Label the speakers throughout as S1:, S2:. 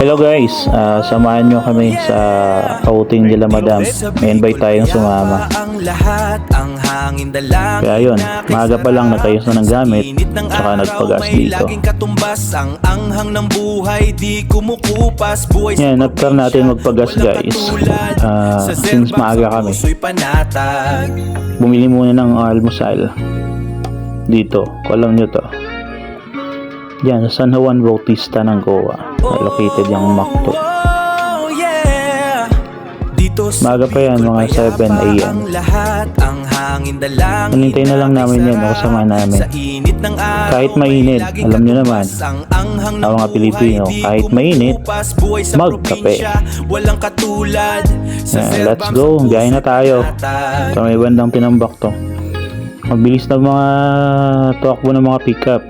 S1: Hello guys, samahan nyo kami sa outing nila madam. May invite tayong sumama. Kaya yun, maaga pa lang nagkayos na ng gamit, tsaka nagpagas dito. Yan, nagtar natin magpagas guys. Since maaga kami, bumili muna ng almusal dito, kung alam nyo to. Yan, sa San Juan Bautista ng Goa, located yung McDo. Maaga pa yan, mga 7 a.m. Hinintay na lang namin yan, kasama namin. Kahit mainit, alam nyo naman, ang mga Pilipino, kahit mainit, magkape. Let's go, biyahe na tayo. Sa may bandang Tinambak to. Mabilis na mga tuwakbo ng mga pickup.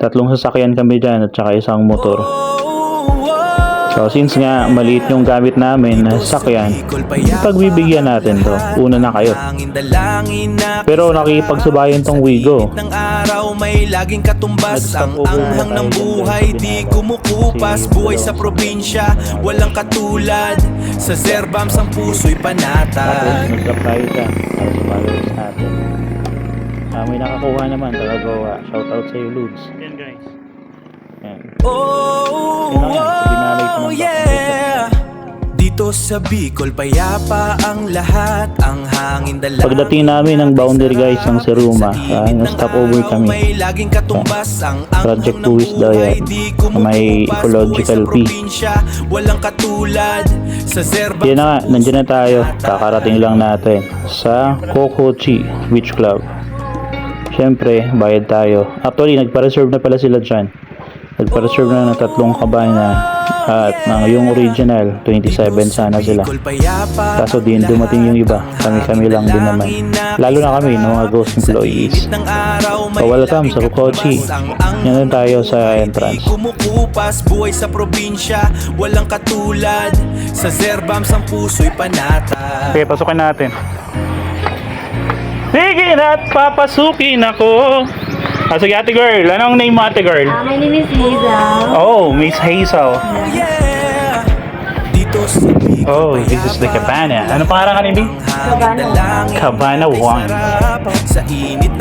S1: 3 sasakyan kami dyan at saka isang motor. So since nga maliit yung gamit namin na sasakyan, pagbibigyan natin to. Una na kayo. Pero nakikipagsubayan tong Wigo. Nag-stop over na tayo dyan. Buhay sa probinsya, walang katulad. Sa Zerbams ang puso'y panatag. Tapos nag-stop tayo dyan para sa followers natin. May nakakuha naman, tagagawa. Shoutout sa iyo, Ludes. Yan guys. Yan. Dito sa Bicol, payapa ang lahat, ang hangin dala. Pagdating namin ng boundary guys ng Seruma, na-stop over kami. Project 2 is daw yan. May ecological fee. Yan na nga, nandiyan na tayo. Kakarating lang natin sa Cocochi Beach Club. Siyempre, bayad tayo. Actually, nagpa-reserve na pala sila dyan. Nagpa-reserve na ng 3 kabana. At yung original, 27 sana sila. Kaso din, dumating yung iba. Kami-kami lang din naman. Lalo na kami, ng mga ghost employees. So, welcome sa Cocochi. Yan lang tayo sa entrance. Buhay sa probinsya, walang katulad. Sa Zerbams ang puso'y panatag. Okay, pasukin natin. Sige na't papasukin ako. Sige ate girl, anong name mo ate girl?
S2: My name is Hazel.
S1: Oh, Miss Hazel. Oh, this is the Cabana. Ano pangalan ka ni B? Cabana 1.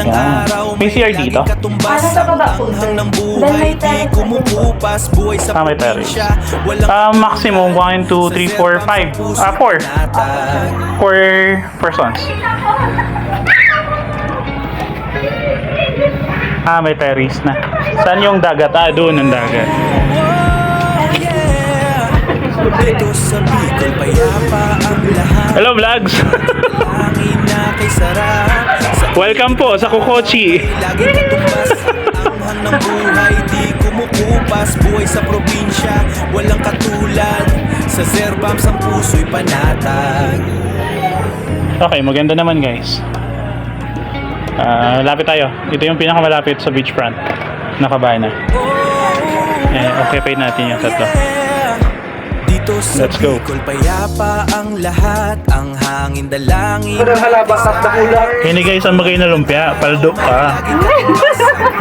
S1: Yan. May CR dito?
S2: Sa baba po, sir. Then may terrace.
S1: May terrace. Maximum 1, 2, 3, 4, 5. 4. 4 persons. May terrace na. Saan yung dagat? Doon ang dagat. Hello vlogs! Welcome po sa Cocochi. Buhay sa probinsya, walang katulad. Sa Zerbams ang puso'y panatag. Okay, maganda naman guys. Lapit tayo. Ito yung pinakamalapit sa beachfront na Cabana. Okay, natin yung tatlo. Let's go. Payapa ang lahat, ang hangin dalangin. Hindi guys, ang magay na lumpia, paldo ka.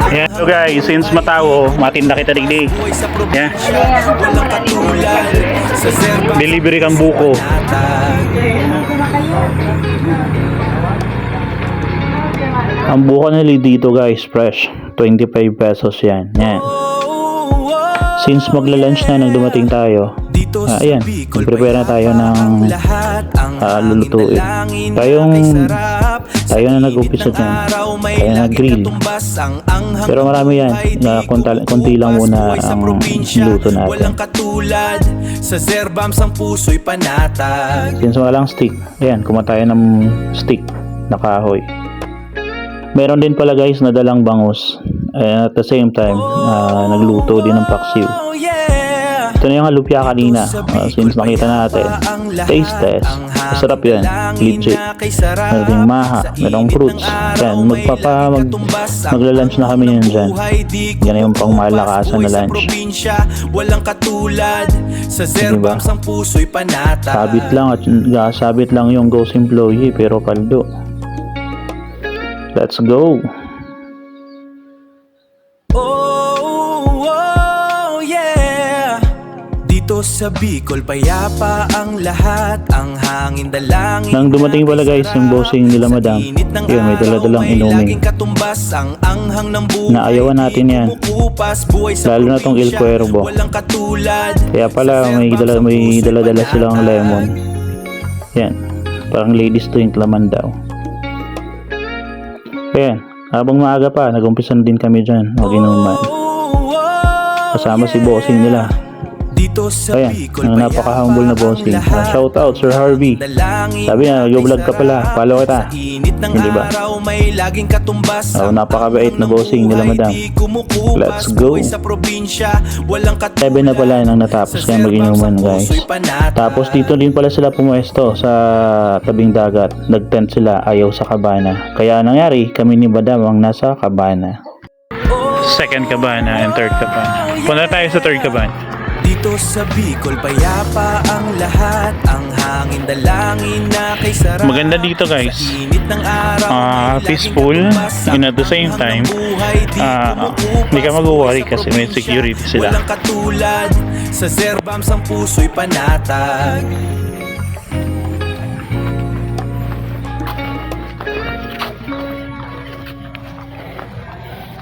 S1: Yeah. So guys, since matao, matinda kita digdig. Yeah. Delivery kang buko. Ang buko nila dito guys, fresh. 25 pesos yan. Yan. Since magla-lunch na nang dumating tayo, ayan, prepare na tayo ng lulutuin. Tayo na nag-umpisa dyan. Tayo na grill. Pero marami yan. Konti lang muna ang luto natin. Since walang stick, ayan, kumuha tayo ng stick na kahoy. Meron din pala guys na dalang bangus. At the same time, nagluto din ng paksiw. Ito na yung halupya kanina. Since nakita natin, taste test. Masarap yan. Legit. Meron yung maha. Merong fruits. Yan. Magla-lunch na kami yan dyan. Yan na yung pang malakasan na lunch. Diba? Sabit lang yung ghost employee pero paldo. Let's go.
S3: Dito sa Bicol, payapa ang lahat. Ang hangin dalangin
S1: Nang dumating pala guys yung bossing nila madam, yun may dala-dalang inumin. Naayawan natin yan. Lalo na tong El Cuervo. Kaya pala may dala-dala silang lemon. Yan. Parang ladies drink laman daw. Ayan. Habang maaga pa, nag-umpisa na din kami dyan. Mag-inuman. Kasama si bossing nila.
S3: Dito sa
S1: Ayan,
S3: Bicol,
S1: ang napaka-humble na bossing. Shout out Sir Harvey. Sabi niya, nag-vlog ka pala. Follow kita. Hindi ba? Napakabait na bossing nila madam. Let's go. 7 na pala nang natapos kaya mag-inuman guys. Tapos dito din pala sila pumuesto sa tabing dagat. Nag-tent sila ayaw sa kabana. Kaya nangyari, kami ni madam ang nasa kabana. Second kabana and third kabana. Punta tayo sa third kabana.
S3: Dito sa Bicol, payapa ang lahat. Ang hangin dalangin na kay sarap.
S1: Maganda dito guys.
S3: Sa init ng araw,
S1: Peaceful and at the same time hindi ka mag-worry kasi may security sila.
S3: Walang katulad. Sa Zerbams ang puso'y panatag.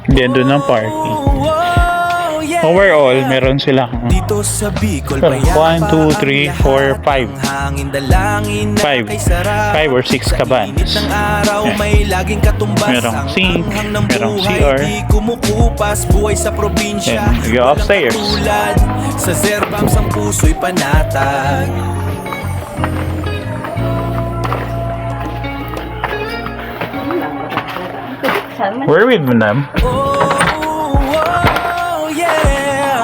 S1: Then doon ang parking. Overall, meron silang
S3: Dito sa Bicol,
S1: 1, 2, 3, 4, 5 5 or 6 cabanas. Merong sink, merong CR. And we go upstairs.
S3: Sa Zerbams ang puso'y panatag.
S1: We're with madam.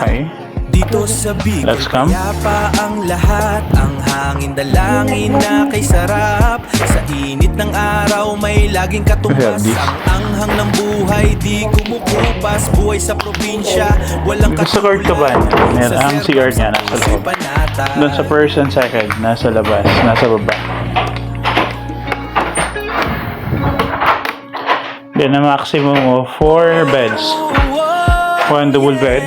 S1: Okay.
S3: Dito sa Bicol,
S1: Let's come.
S3: payapa ang lahat. Ang hangin dalangin na kay sarap. Sa init ng araw, may laging
S1: We have
S3: katumbas.
S1: this.
S3: Ang anghang ng buhay, di kumukupas. Buhay sa probinsya, walang
S1: Dito sa court ka ba? Meron ang CR niya nasa loob. Doon sa first and second, nasa labas, nasa baba. Then a maximum of 4 beds. 1 double bed,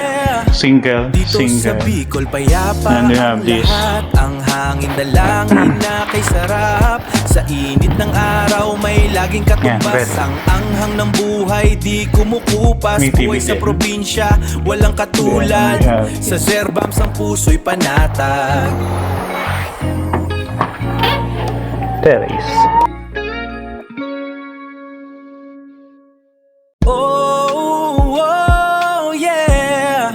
S1: single.
S3: Sa Bicol, payapa
S1: And we have
S3: ang
S1: this.
S3: lahat. Ang hangin dalangin na kay sarap. Sa init ng araw, may laging katumbas.
S1: bed.
S3: Ang anghang ng buhay, di kumukupas.
S1: May TV
S3: Buhay sa
S1: din.
S3: probinsya, walang katulad.
S1: Then we have
S3: Sa Zerbams ang puso'y panatag.
S1: Terrace.
S3: Oh, yeah.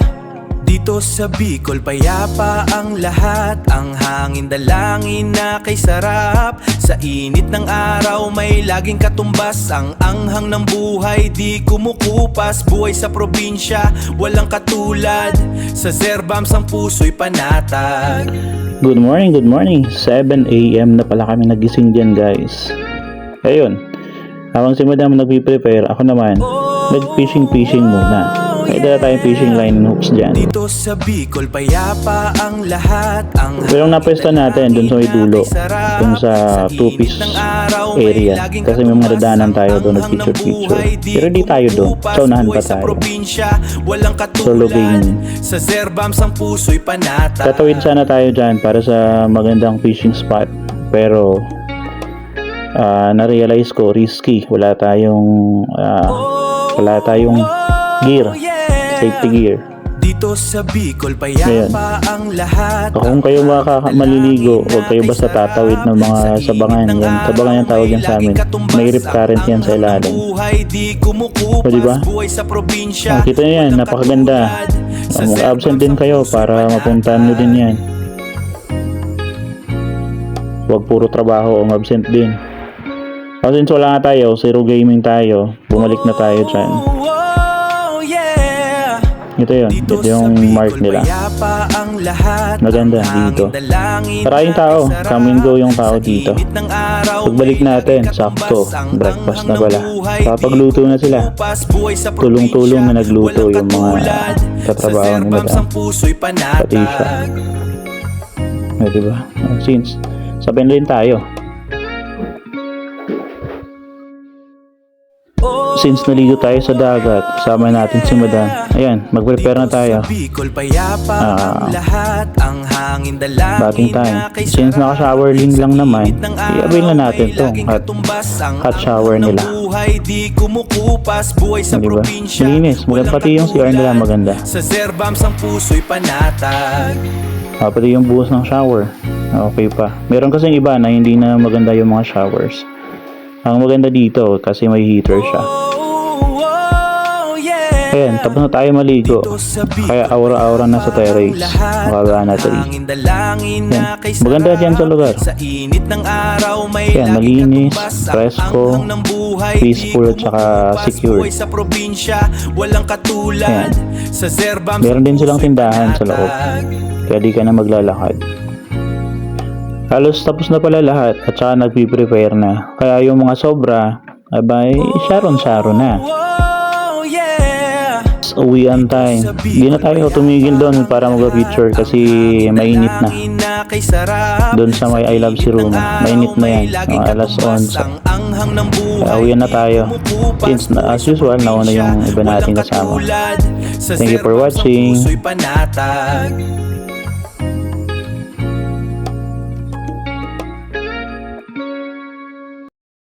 S3: Dito sa Bicol, payapa ang lahat. Ang hangin dalangin na kay sarap. Sa init ng araw, may laging katumbas. Ang anghang ng buhay, di kumukupas. Buhay sa probinsya, walang katulad. Sa Zerbams ang puso'y panatag.
S1: Good morning, good morning. 7 AM na pala kami nagising dyan guys. Ayun, habang si madam nagpiprepare, ako naman nag-fishing muna. May dala tayong fishing line and hooks dyan.
S3: Dito sa Bicol, payapa ang lahat. Ang
S1: Pero yung napwesto natin dun sa may dulo, dun sa two-piece area. Kasi may mga dadanan tayo doon nag-picture. Pero di tayo doon. So, unahan pa tayo. Solo gaming.
S3: Sa Zerbams ang puso'y panatag.
S1: Tatawid sana tayo dyan para sa magandang fishing spot. Pero, na-realize ko, risky. Wala tayong gear. Safety gear.
S3: Dito sa Bicol, payapa ang lahat.
S1: Kung kayo maliligo, huwag kayo basta tatawid ng mga sabangan. Yan, sabangan yung tawag yan sa amin. May rip current yan sa ilalim. O diba? Kita nyo yan, napakaganda. Mag-absent din kayo para mapuntahan nyo din yan. Huwag puro trabaho, absent din. Kasi wala nga tayo, zero gaming tayo. Bumalik na tayo dyan. Ito yun, ito yung mark nila. Maganda dito. Maraming tao, come and go yung tao dito. Pagbalik natin, sakto, breakfast na pala. Kapagluto na sila. Tulong-tulong na nagluto yung mga katrabaho ni madam. Pati siya. Diba? Since, sabihin rin tayo. since naligo tayo sa dagat, kasama natin si Madam. Ayan, mag-prepare na tayo.
S3: Sa Bicol payapa ang lahat, ang hangin
S1: Bating
S3: dalangin
S1: time.
S3: na kay
S1: Since
S3: sarap.
S1: naka-shower link lang naman,
S3: Init ng araw
S1: i-avail na natin
S3: may
S1: to
S3: laging
S1: at
S3: katumbas, ang
S1: hot shower
S3: ng
S1: nila.
S3: buhay di kumukupas, buhay sa
S1: Diba?
S3: probinsya.
S1: Malinis. Maganda
S3: walang
S1: pati yung CR nila
S3: katulad.
S1: maganda.
S3: Sa Zerbams ang puso'y panatag.
S1: Pati yung buhos ng shower. Okay pa. Meron kasing iba na hindi na maganda yung mga showers. Ang maganda dito kasi may heater siya.
S3: Oh, yeah.
S1: Ayan, tapos na tayo maligo. Kaya aura-aura na sa terrace. Makabaan na tree.
S3: Hangin dalangin na kay
S1: Maganda
S3: sarap.
S1: dyan sa lugar.
S3: Sa init ng araw may
S1: Ayan,
S3: laging
S1: malinis,
S3: katumbas, ang
S1: presko,
S3: anghang ng buhay,
S1: peaceful
S3: di
S1: at saka
S3: kumukupas,
S1: secure.
S3: buhay sa probinsya, walang katulad. Sa Zerbams
S1: Meron din silang
S3: puso'y
S1: tindahan sa loob.
S3: panatag.
S1: Kaya di ka na maglalakad. Halos tapos na pala lahat at saka nagpiprepare na. Kaya yung mga sobra, abay, sharon-sharon na.
S3: Oh, yeah.
S1: Uwian time. Di na tayo tumigil doon para mag-picture kasi mainit na. Doon sa may I Love Si Ruma. Mainit na yan. Mga alas 11. Kaya uwian na tayo. Since as usual, nauna yung iba nating kasama. Thank you for watching.